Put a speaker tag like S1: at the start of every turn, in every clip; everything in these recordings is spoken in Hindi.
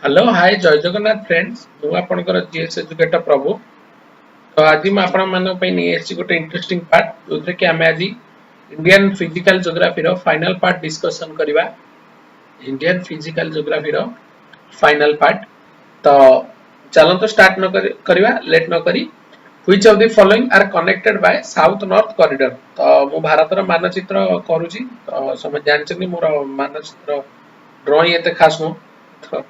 S1: हेलो हाय जय जगन्नाथ फ्रेंड्स मु आपनकर जीएस एजुकेटर प्रभु। तो आज मैं आपण मानक पे नहीं एसी गोटे इंटरेस्टिंग पार्ट जोथे कि हमें आज इंडियन फिजिकल ज्योग्राफी रो फाइनल पार्ट डिस्कशन करबा। इंडियन फिजिकल ज्योग्राफी रो फाइनल पार्ट। तो चलो तो स्टार्ट न करबा लेट न करी which of the following are connected by south north corridor. तो मु भारत रो मानचित्र करूची तो समझ जानछनी मोर मानचित्र ड्राइंग एते खास नो तो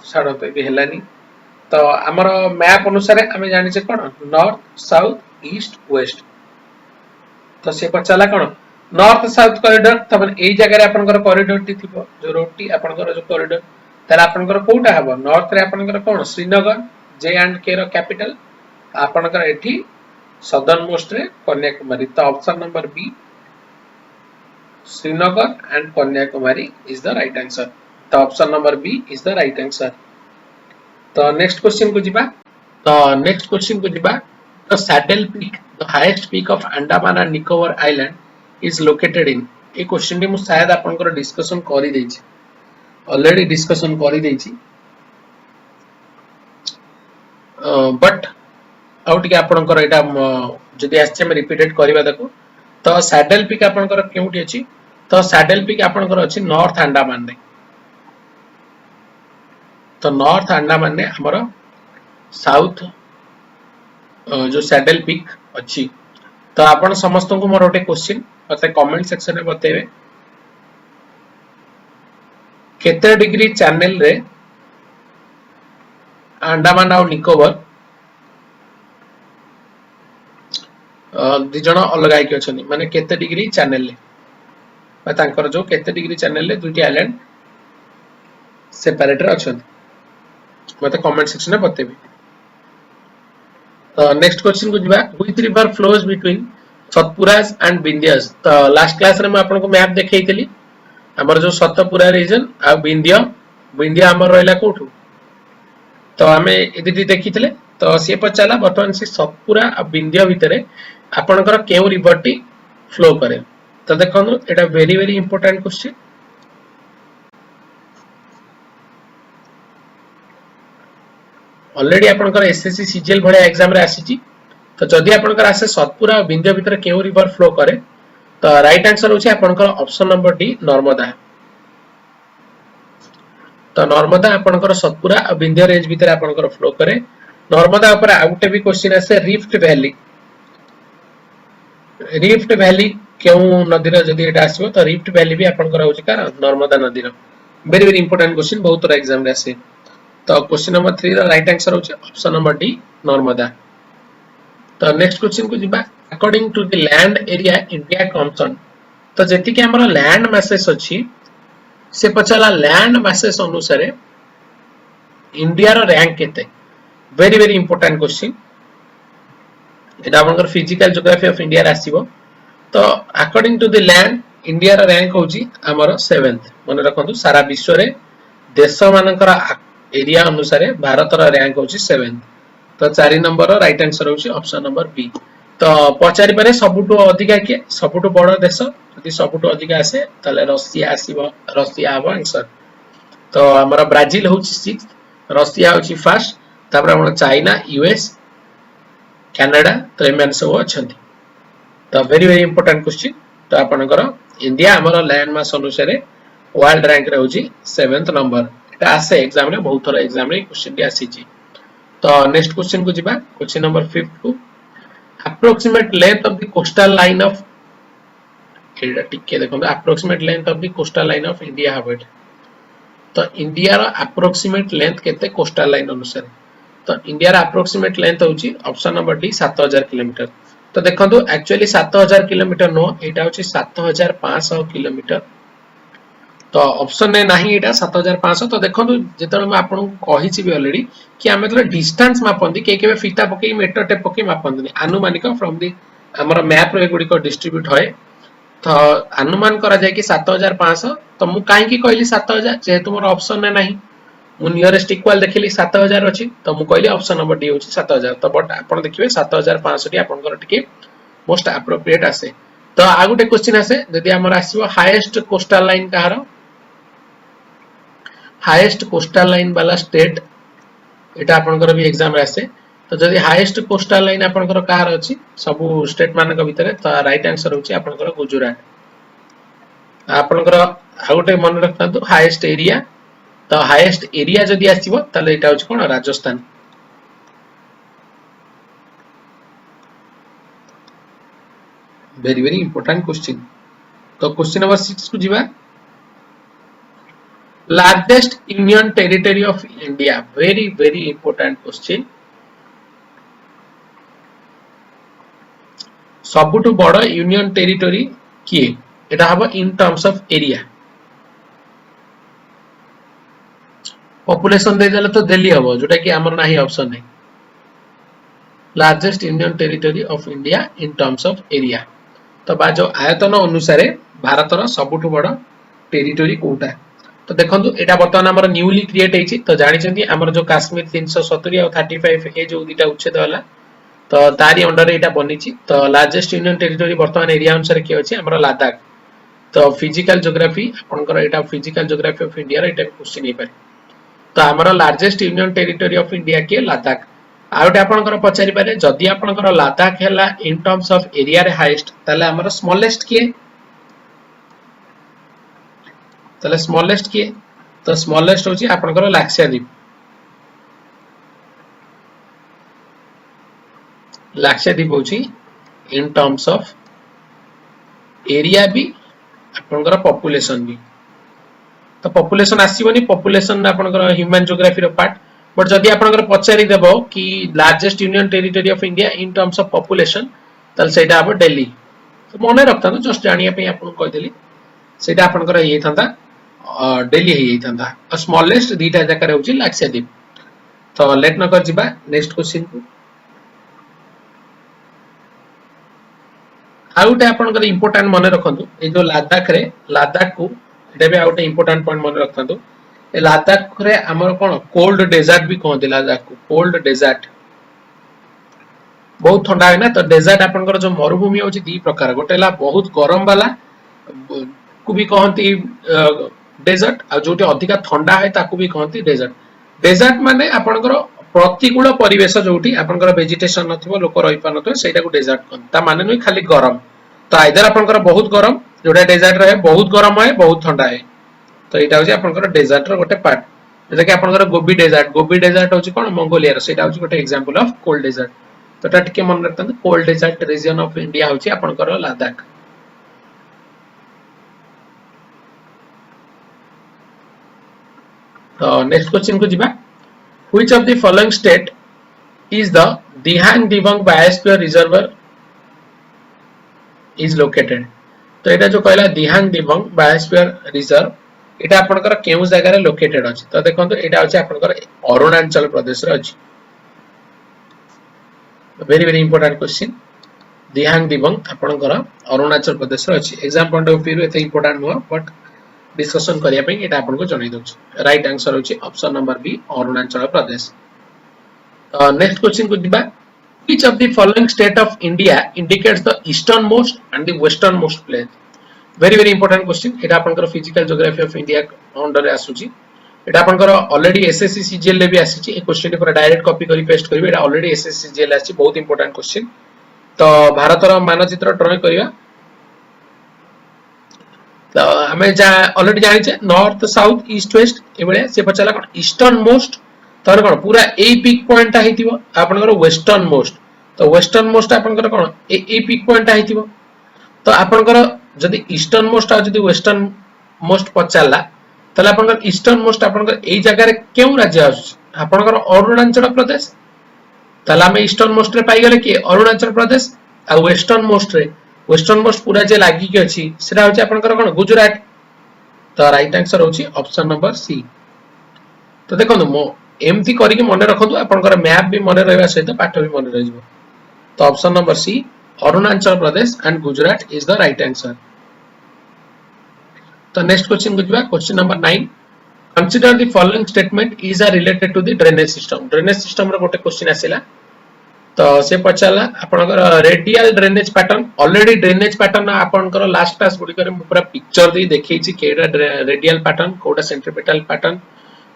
S1: छाड़ तो ये हेलानी। तो आमर मैप अनुसार आम जाने कौन नॉर्थ साउथ ईस्ट वेस्ट। तो सी पचारा कौन नॉर्थ साउथ कॉरिडोर तब यही जगह आपंकर कॉरिडोर टी थी जो रोड टी आपंकर जो कॉरिडोर तार आपंकर कोटा हम नॉर्थ रे आपंकर कौन श्रीनगर जे एंड के रो कैपिटल आपंकर एठी सदर्न मोस्ट रे कन्याकुमारी। तो option number B Srinagar and Kanyakumari is the right answer. तो option number B is the right answer. तो नेक्स्ट क्वेश्चन को जीबा। तो नेक्स्ट क्वेश्चन को जीबा। The saddle peak the highest peak of Andaman and Nicobar island is located in. ए क्वेश्चन टी मु शायद आपनकर डिस्कशन करि दैछि ऑलरेडी डिस्कशन करि दैछि बट आउट के आपनकर एटा जदि आछे हम रिपीटेड करबा देखो। तो सैडल पीक आपनकर केउटी अछि। तो सैडल पीक आपनकर अछि नॉर्थ अंडमान रे। तो नॉर्थ अंडमान ने हमर साउथ जो सैडल पीक अच्छी। तो आपण समस्त को मोर गोटे क्वेश्चन मते कमेंट सेक्शन में बतेबे केते डिग्री चैनल रे अंडमान और निकोबार दि जण अलग आइके अछनी माने केते डिग्री चैनल ले बा तांकर जो केते डिग्री चैनल ले दुटी आइलैंड सेपरेट रे अछनी मते कमेंट सेक्शन में बतेबे। तो नेक्स्ट क्वेश्चन को जीवा which river flows between Satpuras and Vindhyas. तो लास्ट क्लास रे मैं आपन को मैप देखैतली हमर जो सतपुरा रीजन आ विंध्या हमर रहला कोठू। तो हमें एदिटी देखितले तो से पचाला वर्तमान से सतपुरा आ विंध्या भितरे आपनकर केउ रिवर टी फ्लो करे। तो देखो एटा very very important question. Already आपनकर एसएससी सीजीएल भले एग्जाम रे आसीची। तो जदि आपनकर आसे सतपुरा और विंध्या भितर केउ रिवर फ्लो करे तो राइट आंसर होची आपनकर ऑप्शन नंबर डी नर्मदा। तो नर्मदा आपनकर सतपुरा और विंध्या रेंज भितर आपनकर फ्लो करे। नर्मदा ऊपर आउटे भी क्वेश्चन आसे रिफ्ट वैली। रिफ्ट वैली केउ नदी रो जदि एटा आसीबो तो रिफ्ट वैली भी आपनकर होची का नर्मदा नदी रो। वेरी वेरी इंपोर्टेंट क्वेश्चन बहुत तरह एग्जाम रे आसे। तो क्वेश्चन नंबर 3 रा राइट आंसर होची ऑप्शन नंबर डी नर्मदा। तो नेक्स्ट क्वेश्चन को जीबा according to the land area India comes on. तो जेति के हमर लैंड मैसेज अछि से पचाला लैंड मैसेज अनुसार इंडिया रो रैंक केते। वेरी वेरी इंपोर्टेंट क्वेश्चन एटा हमर फिजिकल ज्योग्राफी ऑफ इंडिया रे आसीबो। तो according to the land India रो रैंक होची हमर 7th। मन रखंतु सारा विश्व रे देश मानकर एरिया अनुसार भारत रो रैंक होची 7th। तो 4 नंबर राइट आंसर होची ऑप्शन नंबर बी। तो पचारि पारे सबुटो अधिका के सबुटो बड़ देश यदि सबुटो अधिका आसे ताले रशिया आसीबो रशिया हबो आंसर। तो हमरा ब्राजील होची 6th रशिया होची फर्स्ट तापर हमरा चाइना यूएस कनाडा तो एमन सब अछंती। तो वेरी वेरी इंपोर्टेंट क्वेश्चन। तो आपनकर इंडिया हमर लैंड मास अनुसार वर्ल्ड रैंक रे होची 7th नंबर। एटा आसे एग्जाम रे बहुत थोड़ा एग्जाम रे क्वेश्चन डी आसीची। तो नेक्स्ट क्वेश्चन को जीबा क्वेश्चन नंबर 5 को approximate length of the coastal line of एटा टिके देखो approximate length of the coastal line of India हाबेट। तो इंडिया रो approximate length केते coastal line अनुसार। तो इंडिया रो approximate length होची ऑप्शन नंबर डी 7000 किलोमीटर। तो देखंतु एक्चुअली 7000 किलोमीटर नो एटा होची 7500 किलोमीटर। तो ऑप्शन ने नाही एटा 7500। तो देखंतु जेतले मैं आपन को कहिछि भी ऑलरेडी कि हमें तो डिस्टेंस मापंदी के केबे फीता पके मीटर टेप पके मापंदी अनुमानिक फ्रॉम द हमर मैप रे गुडी को डिस्ट्रीब्यूट होय। तो अनुमान करा जाय कि 7500। तो मु काहे की कहली 7000 जेहेतु मोर ऑप्शन ने नाही मु नियरेस्ट इक्वल देखिली 7000 अछि तो मु कहली ऑप्शन नंबर डी होची 7000। तो बट आपन देखिबे 7500 टी आपन कर टिके मोस्ट एप्रोप्रिएट आसे। तो आ गुटे क्वेश्चन आसे जदी हमर आसीबो हाईएस्ट कोस्टल लाइन कहारो हाईएस्ट कोस्टल लाइन वाला स्टेट एटा आपनकर भी एग्जाम रे आसे तो जदि हाईएस्ट कोस्टल लाइन आपनकर कार अछि सब स्टेट मानक भितरे तो राइट आंसर होछि आपनकर गुजरात आपनकर आ गोटे मन रखतांतु हाईएस्ट एरिया तो हाईएस्ट एरिया जदि आसीबो ताले एटा होछि कोन राजस्थान very important question तो क्वेश्चन नंबर 6 को जीवा largest union territory of India very important question सबुठु बड़ यूनियन टेरिटरी किए एटा हबो in terms of area population दे देले तो दिल्ली हबो जोटा कि हमर नाही ऑप्शन है largest union territory of India in terms of area तो बा जो आयतन अनुसार भारतर सबुठु बड़ टेरिटरी कोटा तो देखंतु एटा वर्तमान हमर न्यूली क्रिएट हेछि तो जानि छथि हमर जो कश्मीर 370 और 35 ए जो दुटा उच्छेद वाला तो तारी अंडर एटा बनिछि तो लार्जेस्ट यूनियन टेरिटरी वर्तमान एरिया अनुसार के अछि हमर लद्दाख तो फिजिकल ज्योग्राफी आपनकर एटा फिजिकल ज्योग्राफी ऑफ इंडिया रे एटा क्वेश्चन हे पारे तो हमर largest union territory of India के लद्दाख आउट आपनकर पचारि पारे जदि आपनकर लद्दाख हैला इन टर्म्स ऑफ एरिया रे हाईएस्ट ताले हमर स्मॉलेस्ट के ताले स्मॉलेस्ट के तो स्मॉलेस्ट होची आपनकर लाक्षाद्वीप होची इन टर्म्स ऑफ एरिया भी आपनकर पॉपुलेशन भी तो पॉपुलेशन आसीबनी पॉपुलेशन आपनकर ह्यूमन ज्योग्राफी रो पार्ट बट जदि आपनकर पचारि देबो कि largest union territory of India in terms of population तल सेटा अब दिल्ली तो मने रखता जस्ट जानिया पे आपन कह देली सेटा आपनकर ये थांता दिल्ली हे थांता और स्मॉलेस्ट दीटा जकर होची लाक्षाद्वीप तो लेट न कर जिबा नेक्स्ट क्वेश्चन को आउटे आपनकर इंपोर्टेंट मने रखंतु ए जो लद्दाख को एटा भी आउटे इंपोर्टेंट पॉइंट मने रखंतु ए लद्दाख रे हमर कोन कोल्ड डेजर्ट भी कहते लद्दाख को कोल्ड डेजर्ट बहुत ठंडा है ना तो डेजर्ट आपनकर जो मरुभूमि होची दी प्रकार गोटेला बहुत गरम वाला को भी कहती डेजर्ट आ जोटे अधिक ठंडा है ताकू भी कहती डेजर्ट माने आपनकर प्रतिकूल परिवेश जोटी आपनकर वेजिटेशन नथिबो लोक रहि पानतो सेटा को डेजर्ट कहन ता माने नै खाली गरम तो आइदर आपनकर बहुत गरम जोटा डेजर्ट रहे बहुत गरम है बहुत ठंडा है तो एटा होची आपनकर डेजर्ट रो गोटे पार्ट जैसे कि आपनकर गोबी डेजर्ट होची कोन मंगोलिया रो सेटा होची गोटे एग्जांपल ऑफ कोल्ड डेजर्ट तो ता टिके मन रखतन cold desert region of India होची आपनकर लद्दाख तो नेक्स्ट क्वेश्चन को जिबा which of the following state is the Dihang Dibang Biosphere Reservoir is located तो एटा जो कहला दिहांग दिबंग बायोस्फीयर रिजर्व एटा आपनकर केउ जगह रे लोकेटेड अछि तो देखंतु एटा अछि आपनकर अरुणाचल प्रदेश रे अछि वेरी इंपोर्टेंट क्वेश्चन दिहांग दिबंग आपनकर अरुणाचल प्रदेश रे अछि एग्जाम पॉइंट ऑफ व्यू एते इंपोर्टेंट नो बट डिस्कशन करिया पे एटा आपन को जणाई दोछ राइट आंसर होची option number B Arunachal Pradesh next question को दिबा which of the following state of India indicates the easternmost and the westernmost plain very important question एटा आपनकर physical geography of India under रे आसुची एटा आपनकर ऑलरेडी एसएससी सीजीएल ले भी आसीची ए क्वेश्चन पर डायरेक्ट कॉपी करी पेस्ट करबे एटा ऑलरेडी एसएससी सीजीएल आसी बहुत इंपोर्टेंट क्वेश्चन तो भारत रो मानचित्र ड्रा करिया तो हमें जा ऑलरेडी जानि छे नॉर्थ साउथ ईस्ट वेस्ट एबळे से पचला कोन ईस्टर्न मोस्ट तर कोन पूरा ए पिक पॉइंट आहितिबो आपनकर वेस्टर्न मोस्ट तो वेस्टर्न मोस्ट आपनकर कोन ए पिक पॉइंट आहितिबो तो आपनकर जदी ईस्टर्न मोस्ट आ जदी वेस्टर्न मोस्ट पचला तले आपनकर ईस्टर्न मोस्ट आपनकर एई जगह रे केउ राज्य आछी आपनकर अरुणाचल प्रदेश तले हम ईस्टर्न मोस्ट रे पाई गेले कि अरुणाचल प्रदेश आ वेस्टर्न मोस्ट पूरा जे लागी के अछि सेटा होछि आपनकर कोन गुजरात तो राइट आंसर होछि ऑप्शन नंबर सी तो देखो मो एमती करिके मने रखंतु आपनकर मैप भी मने रहबा सहित पाठ भी मने रहिबो तो option number C Arunachal Pradesh and Gujarat is the right answer तो नेक्स्ट क्वेश्चन को जिबा question number 9 consider the following statement is are related to the drainage system रो गोटे क्वेश्चन आसिला तो से पचाला आपनकर radial drainage pattern already drainage pattern आपनकर लास्ट क्लास गुडी करे पूरा पिक्चर दी देखै छी केडा रेडियल पैटर्न कोडा सेंट्रीपिटल पैटर्न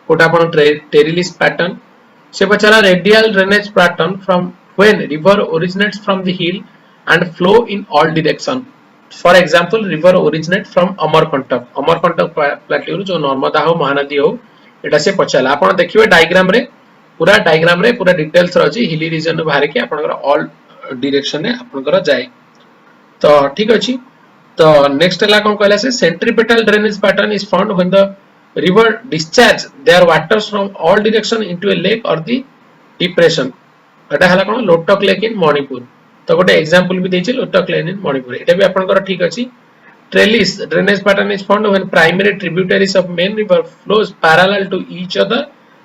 S1: कोटा आपण टेरिलिस पैटर्न से पचारा radial drainage pattern from when river originates from the hill and flow in all direction for example river originate from Amarkantak plateau जो नर्मदा हो महानदी हो एटा से पचाला आपण देखिबे डायग्राम रे पूरा डिटेल्स रही हिली रीजन बाहर के आपनकर ऑल डायरेक्शन में आपनकर जाए तो ठीक अछि तो नेक्स्ट ला कोन कहला से centripetal drainage pattern is found when the river discharge their waters from all direction into a lake or the depression एटा हला कोन लोटक लेक इन मणिपुर तो गोटे एग्जांपल भी देछि लोटक लेक इन मणिपुर एटा भी आपनकर ठीक अछि trellis drainage pattern is found when primary tributaries of main river flows parallel to each other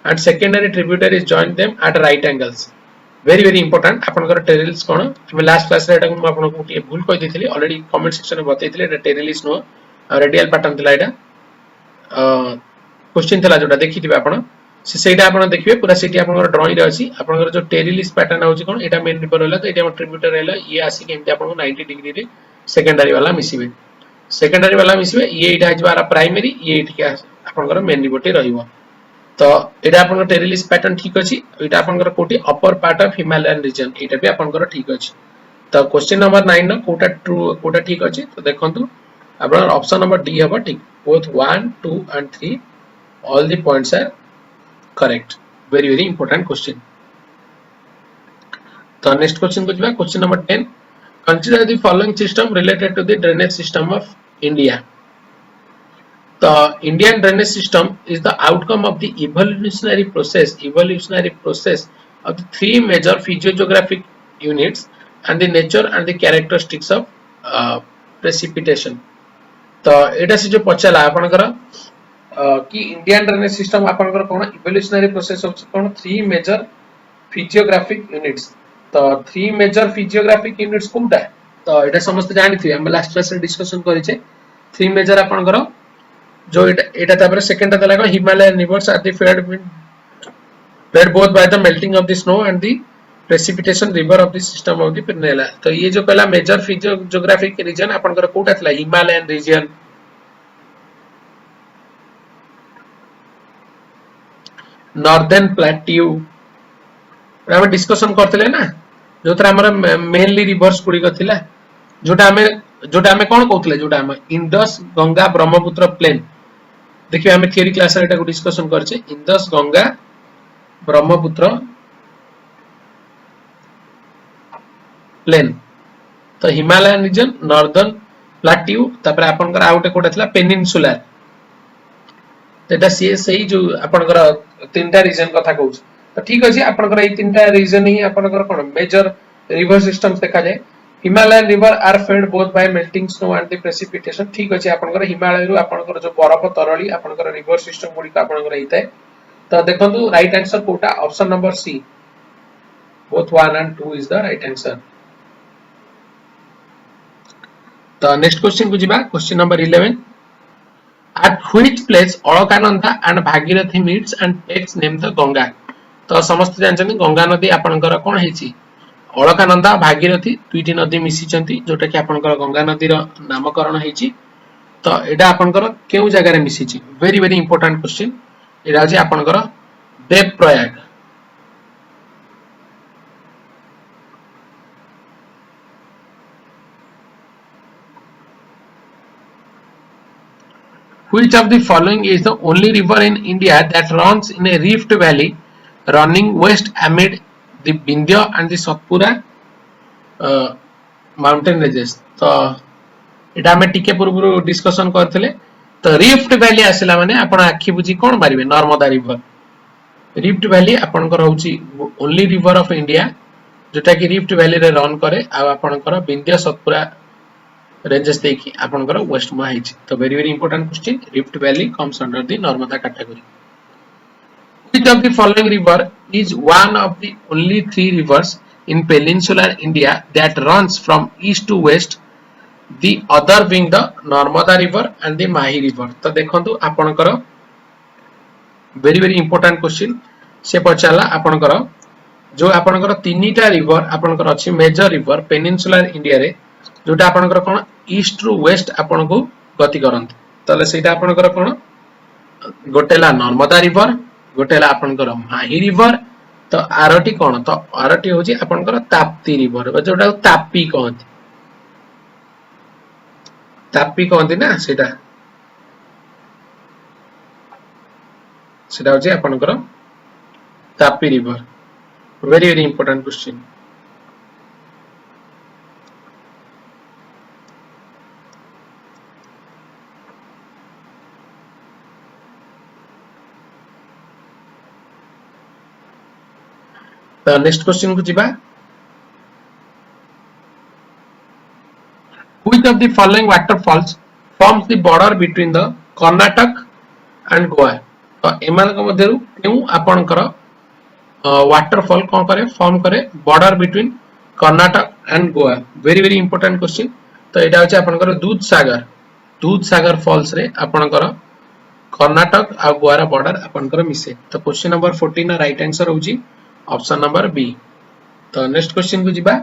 S1: and secondary tributaries join them at right angles very important आपनकर ट्रेलिस कोन हम लास्ट क्लास रे एटा को आपनको के भूल कहि देथिली ऑलरेडी कमेंट सेक्शन में बतैथिले एटा ट्रेलिस नो रेडियल पैटर्न थिला एटा क्वेश्चन थला जोटा देखिथिबे आपण सेटा आपण देखिबे पूरा सिटी आपनकर ड्राइंग रे अछि आपनकर जो टेरिलिस पैटर्न होछि कोन एटा मेन रिवर होला तो एटा हम ट्रिब्यूटर हैला ये आसी केमते आपन 90 डिग्री रे सेकेंडरी वाला मिसिबे ये एटा हजबारा प्राइमरी ये एटा आपनकर मेन रिवर टे रहिबो तो एटा आपनकर टेरिलिस पैटर्न ठीक अछि एटा आपनकर कोठी upper part of Himalayan region एटा भी आपनकर ठीक अछि तो क्वेश्चन नंबर 9 न कोटा ट्रू कोटा ठीक अछि तो देखंतु आपन ऑप्शन नंबर डी हबो ठीक both 1 2 and 3 all the points are correct very important question so next question ko jiba question number 10 consider the following system related to the drainage system of India the Indian drainage system is the outcome of the evolutionary process of the three major physiogeographic units and the nature and the characteristics of precipitation तो एटा से जो पचला आपनकर कि इंडियन ड्रेनेज सिस्टम आपनकर कोन इवोल्यूशनरी प्रोसेस होछ कोन थ्री मेजर फिजियोग्राफिक यूनिट्स तो थ्री मेजर फिजियोग्राफिक यूनिट्स कोनटा तो एटा समस्त जानिथि हम लास्ट क्लास रे डिस्कशन करिचे थ्री मेजर आपनकर जो एटा तापर सेकंड ता लागो Himalayan rivers are the fed both by the melting of the snow and the precipitation river of the system of the Peninsula तो ये जो पहला मेजर फिजियोग्राफिक रीजन आपनकर कोटा थला हिमालयन रीजन नॉर्दर्न प्लेट्यू हम डिस्कशन करथले ना जोतरा हमर मेनली रिवर्स गुडी कथिला जोटा हमें कोन कहथले जोटा हम इंडस गंगा ब्रह्मपुत्र प्लेन देखिए हमें थ्योरी क्लास रे एटा को डिस्कशन करछे इंडस गंगा ब्रह्मपुत्र प्लेन तो हिमालयन रीजन नॉर्दर्न प्लेट्यू तापर आपनकर आउटे कोटा थला पेनिनसुलर तेटा सी सही जो आपनकर तीनटा रीजन कथा कहू तो ठीक अछि आपनकर ए तीनटा रीजन ही आपनकर कोन मेजर रिवर सिस्टम्स देखा जाय Himalayan river are fed both by melting snow and the precipitation ठीक अछि आपनकर हिमालय रु आपनकर जो बरफ तरली आपनकर रिवर सिस्टम गुडी का आपनकर हिताय तो देखंतु राइट आंसर कोटा option number C both 1 and 2 is the right answer तो नेक्स्ट क्वेश्चन को जिबा question number 11 at which place Alaknanda and Bhagirathi meets and takes name the Ganga तो समस्त जानछन गंगा नदी आपनकर कोन हेछि अलकानंदा भागीरथी दुईटी नदी मिसी चंती जोटा कि आपनकर गंगा नदी रो नामकरण हेछि तो एडा आपनकर केउ जगह रे मिसी छि वेरी इंपोर्टेंट क्वेश्चन एडा जे आपनकर Devprayag Which of the following is the only river in India that runs in a rift valley running west amid the Vindhya and the Satpura mountain ranges तो एटा हम टिके पूर्व डिस्कशन करथिले तो रिफ्ट वैली आसिला माने आपण आखि बुझी कोन मारिबे नर्मदा रिवर रिफ्ट वैली आपनकर होची ओनली रिवर ऑफ इंडिया जोटा कि रिफ्ट वैली रे रन करे आ आपनकर विंध्य सतपुरा रेंजेस देखि आपनकर वेस्ट मा हिच तो very important question rift valley comes under the Narmada category which of the following river is one of the only three rivers in peninsular India that runs from east to west the other being the Narmada river and the Mahi river तो देखंतु आपनकर वेरी इंपोर्टेंट क्वेश्चन से पचाला आपनकर जो आपनकर तीनटा रिवर आपनकर अछि मेजर रिवर पेनिनसुलर इंडिया रे जोटा आपनकर कोन ईस्ट टू वेस्ट आपनको गति करंत तले सेटा आपनकर कोन गोटेला नर्मदा रिवर गोटे है आपनकर माही रिवर तो आरटी कौन तो आरटी होची आपनकर ताप्ती रिवर जोटा तापी कहती ना सेटा सेटा होची आपनकर Tapi river very very important question तो नेक्स्ट क्वेश्चन को जीवा which of the following waterfalls forms the border between the Karnataka and Goa तो एमान को मध्यरु केउ आपनकर वाटरफॉल कोन करे फॉर्म करे border between Karnataka and Goa very very important question तो एटा होचे आपनकर दूध सागर फॉल्स रे आपनकर कर्नाटक आ गोवा रा बॉर्डर आपनकर मिसे तो क्वेश्चन नंबर 14 राइट आंसर होची ऑप्शन नंबर बी तो नेक्स्ट क्वेश्चन को जीवा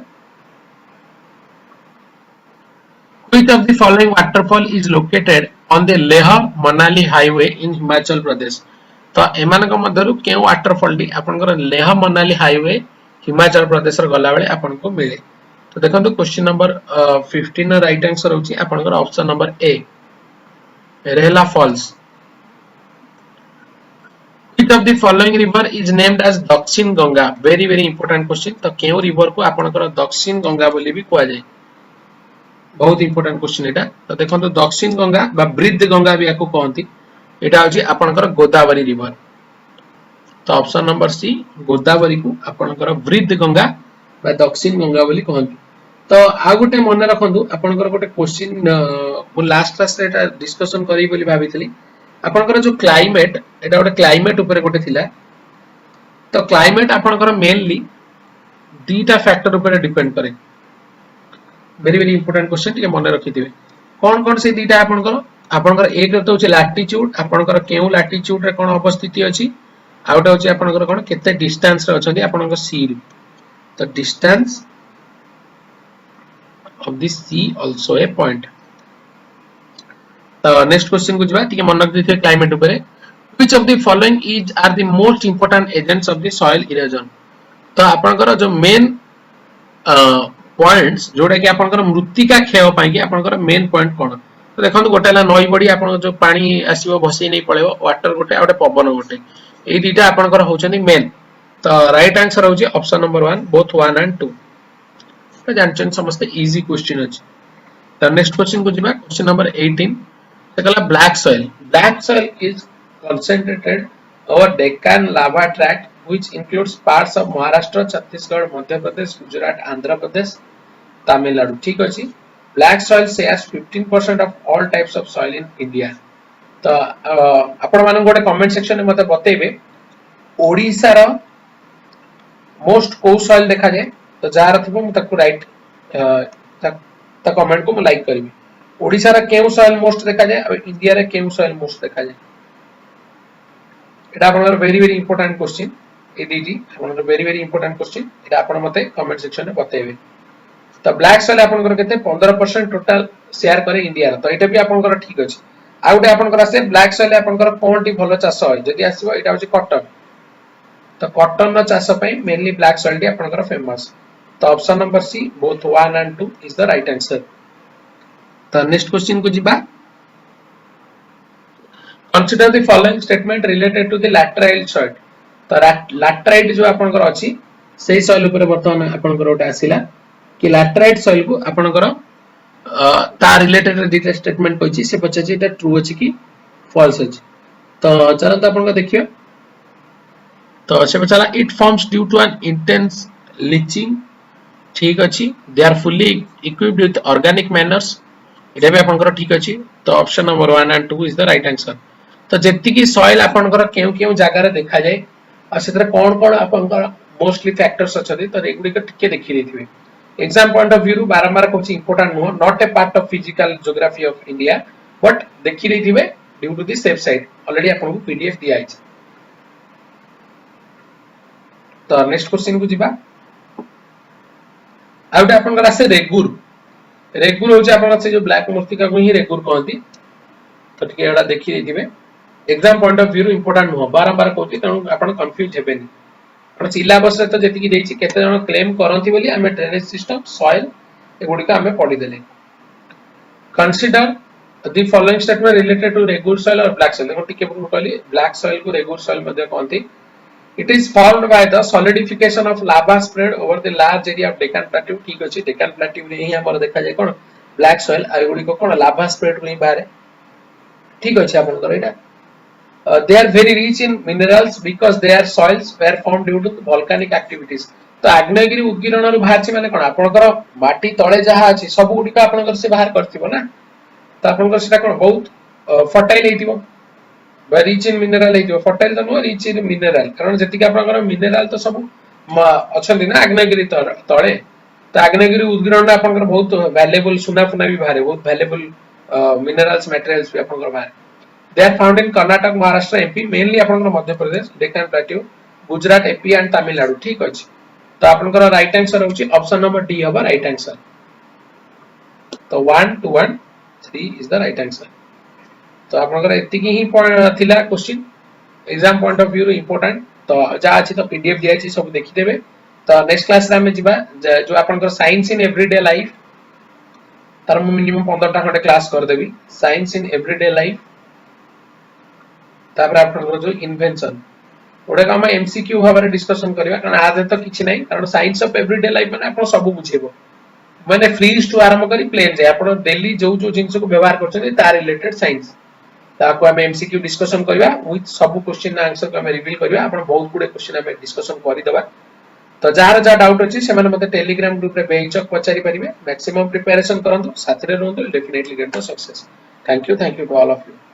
S1: which of the following waterfall is located on the Leh Manali highway in Himachal Pradesh तो एमान को मध्यरु केउ वाटरफॉल टी आपनकर लेह मनाली हाईवे हिमाचल प्रदेश र गला बेले आपन को मिले तो देखंतु क्वेश्चन नंबर 15 राइट आंसर होची आपनकर ऑप्शन नंबर ए रेला falls which of the following river is named as Dakshin Ganga very very important question तो केउ रिवर को आपनकर दक्षिण गंगा बोली भी कुआ जाय बहुत इंपोर्टेंट क्वेश्चन एटा तो देखंतु दक्षिण गंगा बा बृद्ध गंगा भी याको कहंती एटा होची आपनकर गोदावरी रिवर तो ऑप्शन नंबर सी गोदावरी को आपनकर बृद्ध गंगा बा दक्षिण गंगा बोली कहंती तो आ गोटे मन रखंतु आपनकर गोटे क्वेश्चन मु लास्ट क्लास रे एटा डिस्कशन करी बोली भाबितली आपनकर जो क्लाइमेट एटा गोटे क्लाइमेट ऊपर गोटे थिला तो क्लाइमेट आपनकर मेनली दीटा फैक्टर ऊपर डिपेंड करे वेरी वेरी इंपोर्टेंट क्वेश्चन टिके मन रखिथिबे कोन कोन से दीटा आपनकर एक तो होचे लैटिट्यूड आपनकर केउ लैटिट्यूड रे कोन अवस्थिति अछि आउटा होचे आपनकर कोन केते डिस्टेंस रे अछंती आपनकर सी तो distance of the sea also a point तो नेक्स्ट क्वेश्चन को जबा टिके मन रख दिथे क्लाइमेट ऊपर which of the following is are the most important agents of the soil erosion तो आपनकर जो मेन पॉइंट्स जोडा कि आपनकर मृत्तिका क्षय पाई कि आपनकर मेन पॉइंट कोन तो देखंतु गोटेला नई बडी आपन जो पानी आसीबो भसी नै पळेबो वाटर गोटे आउटे पवन गोटे ए दीटा आपनकर होचनी मेन तो राइट आंसर होची ऑप्शन नंबर 1 बोथ 1 एंड 2 तो जानचन समस्त इजी क्वेश्चन अछि तो नेक्स्ट क्वेश्चन को जिबा क्वेश्चन नंबर 18 तकला black soil is concentrated over Deccan lava tract which includes parts of Maharashtra, Chhattisgarh, Madhya Pradesh, Gujarat, Andhra Pradesh, Tamil Nadu ठीक अछि black soil shares 15% of all types of soil in India तो आपण मानन गोटे कमेंट सेक्शन में मते बतेबे ओडिसा रो मोस्ट को सॉइल देखा जाय तो जार थिबो म तकु राइट त कमेंट को म लाइक करबी ओडिसा रा केउ सॉइल मोस्ट देखा जाय और इंडिया रे केउ सॉइल मोस्ट देखा जाय एटा आपनर वेरी वेरी इंपोर्टेंट क्वेश्चन ए दीदी आपनर वेरी वेरी इंपोर्टेंट क्वेश्चन एटा आपण मते कमेंट सेक्शन में बतेबे तो ब्लैक सॉइल आपनकर केते 15% टोटल शेयर करे इंडिया रो तो एटा भी आपनकर ठीक अछि आउटे आपनकर आसे ब्लैक सॉइल आपनकर कोनटी भलो चाष होय जदी आसीबो एटा होची कॉटन तो कॉटन रो चाष पई मेनली ब्लैक सॉइल टी आपनकर फेमस तो option number C both 1 and 2 is the right answer तो नेक्स्ट क्वेश्चन को जिबा consider the following statement related to the laterite soil तो laterite जो आपनकर अछि सेही सॉइल ऊपर वर्तमान आपनकर ओटा आसीला कि laterite soil को आपनकर ता रिलेटेड दिते स्टेटमेंट कहछि से पछछि एटा ट्रू अछि कि फॉल्स अछि तो चलो तो आपनका देखियो तो से पछला it forms due to an intense leaching ठीक अछि they are fully equipped with organic manures एटा भी आपनकर ठीक अछि तो option number 1 and 2 is the right answer तो जेति की सॉइल आपनकर केउ केउ जगह रे देखा जाय आ सेतरे कोन कोन आपनकर मोस्टली फैक्टर्स अछथि तो एगुडी के टिके देखि देथिबे एग्जाम पॉइंट ऑफ व्यू बारंबार कोची important no not a part of physical geography of India but देखि देथिबे due to the safe side already आपन को पीडीएफ दिया अछि तो नेक्स्ट क्वेश्चन को जिबा आउट आपनकर आसे रेगुर होचे आपन से जो ब्लैक मूर्तिका को ही रेगुर कहंती तो टिके एडा देखि देथिबे exam point of view important नुह बारंबार कहूँ तेणु आप कंफ्यूज हेबेनी कारण सिलेबस रे तो जेतिकी देछि केते जण क्लेम करंती बोली हमें ड्रेनेज सिस्टम सॉइल एगुडी का हमें पढ़ी देले consider the following statement related to regular soil or black soil देखो टिके पूर्व कहली black soil को regular soil मध्ये कहंती it is formed by the solidification of lava spread over the large area of Deccan Plateau ठीक अछि Deccan Plateau रे ही हमर देखा जाय कोन black soil आ एगुडी को कोन lava spread रे बारे ठीक अछि आपन कर एटा they are very rich in minerals because their soils were formed due to volcanic activities तो आग्नेयगिरी उद्गीरण रु बाहर छी माने कोन आपन कर माटी तळे जहा अछि सब गुडी का आपन कर से बाहर करथिबो ना तो आपन सेटा कोन बहुत फर्टाइल हेतिबो बा रिच इन मिनरल हेतिबो फर्टाइल त नो रिच इन मिनरल कारण जति का आपन मिनरल तो सब अछंती ना आग्नेयगिरी तळे तो आग्नेयगिरी उद्गीरण आपन बहुत वैल्यूएबल सुना फुना भी बाहर बहुत वैल्यूएबल मिनरल्स मटेरियल्स भी आपन बाहर they are found in Karnataka Maharashtra MP mainly आपन Madhya Pradesh Deccan plateau Gujarat AP and Tamil Nadu ठीक अछि तो आपन राइट आंसर होची ऑप्शन नंबर डी हबा राइट आंसर तो 1 2 1 3 is the right answer तो आपनकर एति की ही थिला question exam point of view रो इंपोर्टेंट तो जा अछि तो पीडीएफ दिया अछि सब देखि देबे तो नेक्स्ट क्लास रे हम जिबा जो आपनकर साइंस इन एवरीडे लाइफ तर मिनिमम 15 टा खंडे क्लास कर देबी साइंस इन एवरीडे लाइफ तापर आपनकर जो इन्वेंशन ओडे का हम एमसीक्यू भाबरे डिस्कशन करबा कारण आज तो किछि नै कारण साइंस ऑफ एवरीडे लाइफ माने आपन सब बुझेबो माने फ्रीज टू आरंभ करी प्लेन जाय आपण डेली जो जो जिंस को व्यवहार करछन ता रिलेटेड साइंस ताको हम एमसीक्यू डिस्कशन करबा विथ सब क्वेश्चन आंसर को हम रिवील करबा आपण बहुत गुडे क्वेश्चन हम डिस्कशन करि देबा तो जार जा डाउट अछि से माने मते टेलीग्राम ग्रुप रे बेचक पचारि परिबे मैक्सिमम प्रिपरेशन करंतु साथरे रहंतु definitely get the success thank you to all of you